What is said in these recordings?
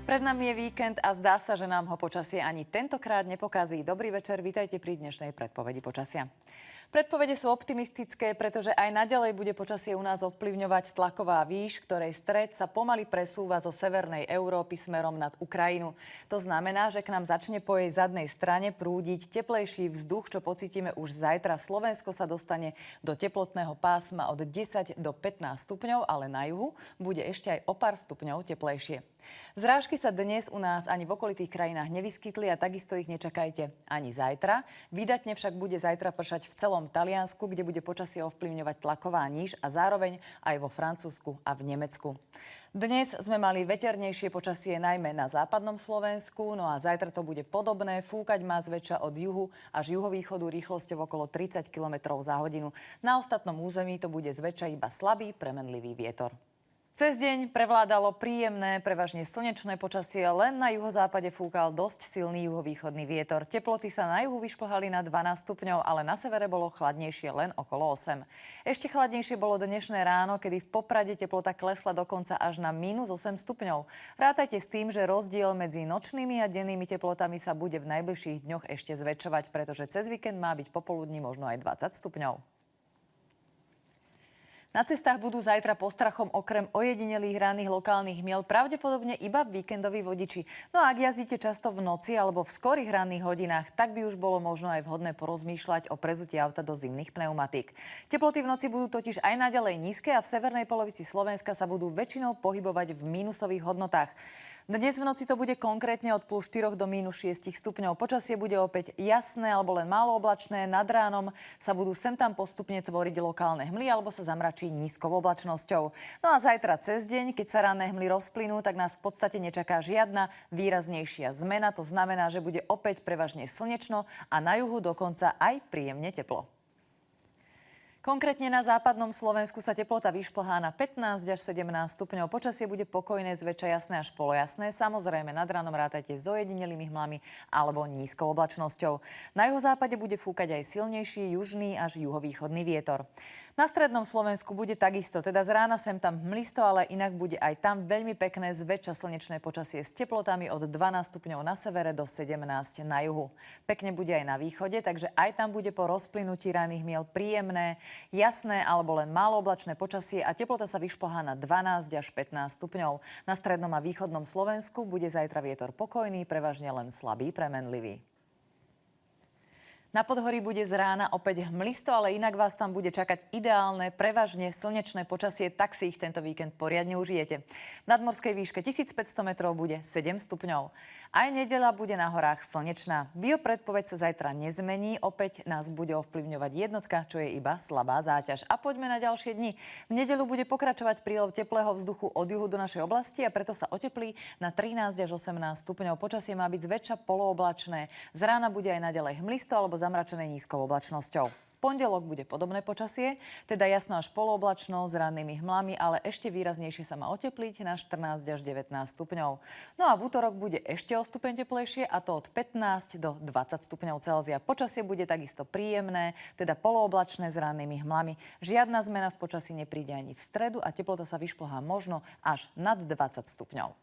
Pred nami je víkend a zdá sa, že nám ho počasie ani tentokrát nepokazí. Dobrý večer, vítajte pri dnešnej predpovedi počasia. Predpovede sú optimistické, pretože aj naďalej bude počasie u nás ovplyvňovať tlaková výš, ktorej stred sa pomaly presúva zo severnej Európy smerom nad Ukrajinu. To znamená, že k nám začne po jej zadnej strane prúdiť teplejší vzduch, čo pocítime už zajtra. Slovensko sa dostane do teplotného pásma od 10 do 15 stupňov, ale na juhu bude ešte aj o pár stupňov teplejšie. Zrážky sa dnes u nás ani v okolitých krajinách nevyskytli a takisto ich nečakajte ani zajtra. Výdatne však bude zajtra pršať v celom Taliansku, kde bude počasie ovplyvňovať tlaková níž a zároveň aj vo Francúzsku a v Nemecku. Dnes sme mali veternejšie počasie najmä na západnom Slovensku, no a zajtra to bude podobné. Fúkať má zväčša od juhu až juhovýchodu rýchlosťou okolo 30 km za hodinu. Na ostatnom území to bude zväčša iba slabý premenlivý vietor. Cez deň prevládalo príjemné, prevažne slnečné počasie, len na juhozápade fúkal dosť silný juhovýchodný vietor. Teploty sa na juhu vyšplhali na 12 stupňov, ale na severe bolo chladnejšie len okolo 8. Ešte chladnejšie bolo dnešné ráno, kedy v Poprade teplota klesla dokonca až na -8 stupňov. Rátajte s tým, že rozdiel medzi nočnými a dennými teplotami sa bude v najbližších dňoch ešte zväčšovať, pretože cez víkend má byť popoludní možno aj 20 stupňov. Na cestách budú zajtra postrachom okrem ojedinelých ranných lokálnych miel pravdepodobne iba víkendoví vodiči. No a ak jazdíte často v noci alebo v skorých ranných hodinách, tak by už bolo možno aj vhodné porozmýšľať o prezutí auta do zimných pneumatík. Teploty v noci budú totiž aj naďalej nízke a v severnej polovici Slovenska sa budú väčšinou pohybovať v mínusových hodnotách. Dnes v noci to bude konkrétne od +4 do -6 stupňov. Počasie bude opäť jasné alebo len málo oblačné. Nad ránom sa budú sem tam postupne tvoriť lokálne hmly alebo sa zamračí nízkou oblačnosťou. No a zajtra cez deň, keď sa ranné hmly rozplynú, tak nás v podstate nečaká žiadna výraznejšia zmena. To znamená, že bude opäť prevažne slnečno a na juhu dokonca aj príjemne teplo. Konkrétne na západnom Slovensku sa teplota vyšplhá na 15 až 17 stupňov. Počasie bude pokojné, zväčša jasné až polojasné. Samozrejme, nad ránom rátajte s ojedinelými hmlami alebo nízkou oblačnosťou. Na juhozápade bude fúkať aj silnejší južný až juhovýchodný vietor. Na strednom Slovensku bude takisto, teda z rána sem tam hmlisto, ale inak bude aj tam veľmi pekné, zväčša slnečné počasie s teplotami od 12 stupňov na severe do 17 na juhu. Pekne bude aj na východe, takže aj tam bude po rozplynutí ranných miel príjemné, jasné alebo len málo oblačné počasie a teplota sa vyšplhá na 12 až 15 stupňov. Na strednom a východnom Slovensku bude zajtra vietor pokojný, prevažne len slabý premenlivý. Na podhorí bude z rána opäť hmlisto, ale inak vás tam bude čakať ideálne, prevažne slnečné počasie, tak si ich tento víkend poriadne užijete. V nadmorskej výške 1500 metrov bude 7 stupňov. Aj nedeľa bude na horách slnečná. Biopredpoveď sa zajtra nezmení, opäť nás bude ovplyvňovať jednotka, čo je iba slabá záťaž. A poďme na ďalšie dni. V nedeľu bude pokračovať prílev teplého vzduchu od juhu do našej oblasti a preto sa oteplí na 13 až 18 stupňov. Počasie má byť zväčša polooblačné. Z rána bude aj naďalej hmlisto alebo zamračené nízkou oblačnosťou. V pondelok bude podobné počasie, teda jasno až polooblačno s rannými hmlami, ale ešte výraznejšie sa má otepliť na 14 až 19 stupňov. No a v útorok bude ešte o stupeň teplejšie a to od 15 do 20 stupňov Celzia. Počasie bude takisto príjemné, teda polooblačné s rannými hmlami. Žiadna zmena v počasí nepríde ani v stredu a teplota sa vyšplhá možno až nad 20 stupňov.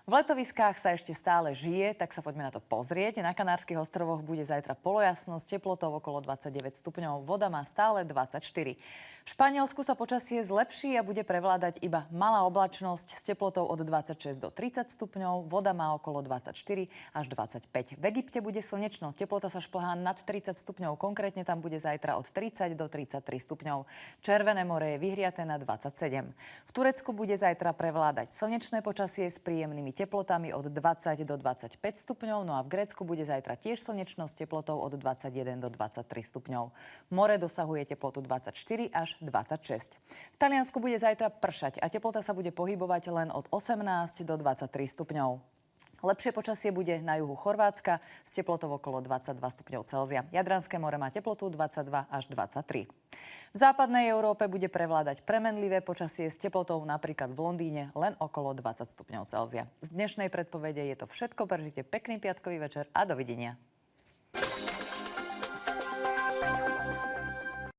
V letoviskách sa ešte stále žije, tak sa poďme na to pozrieť. Na Kanárskych ostrovoch bude zajtra polojasno s teplotou okolo 29 stupňov. Voda má stále 24. V Španielsku sa počasie zlepší a bude prevládať iba malá oblačnosť s teplotou od 26 do 30 stupňov. Voda má okolo 24 až 25. V Egypte bude slnečno. Teplota sa šplhá nad 30 stupňov. Konkrétne tam bude zajtra od 30 do 33 stupňov. Červené more je vyhriaté na 27. V Turecku bude zajtra prevládať slnečné počasie s príjemnými teplotami od 20 do 25 stupňov. No a v Grécku bude zajtra tiež slnečno s teplotou od 21 do 23 stupňov. More dosahuje teplotu 24 až 26. V Taliansku bude zajtra pršať a teplota sa bude pohybovať len od 18 do 23 stupňov. Lepšie počasie bude na juhu Chorvátska s teplotou okolo 22 stupňov Celzia. Jadranské more má teplotu 22 až 23. V západnej Európe bude prevládať premenlivé počasie s teplotou napríklad v Londýne len okolo 20 stupňov Celzia. Z dnešnej predpovede je to všetko. Prežite pekný piatkový večer a dovidenia.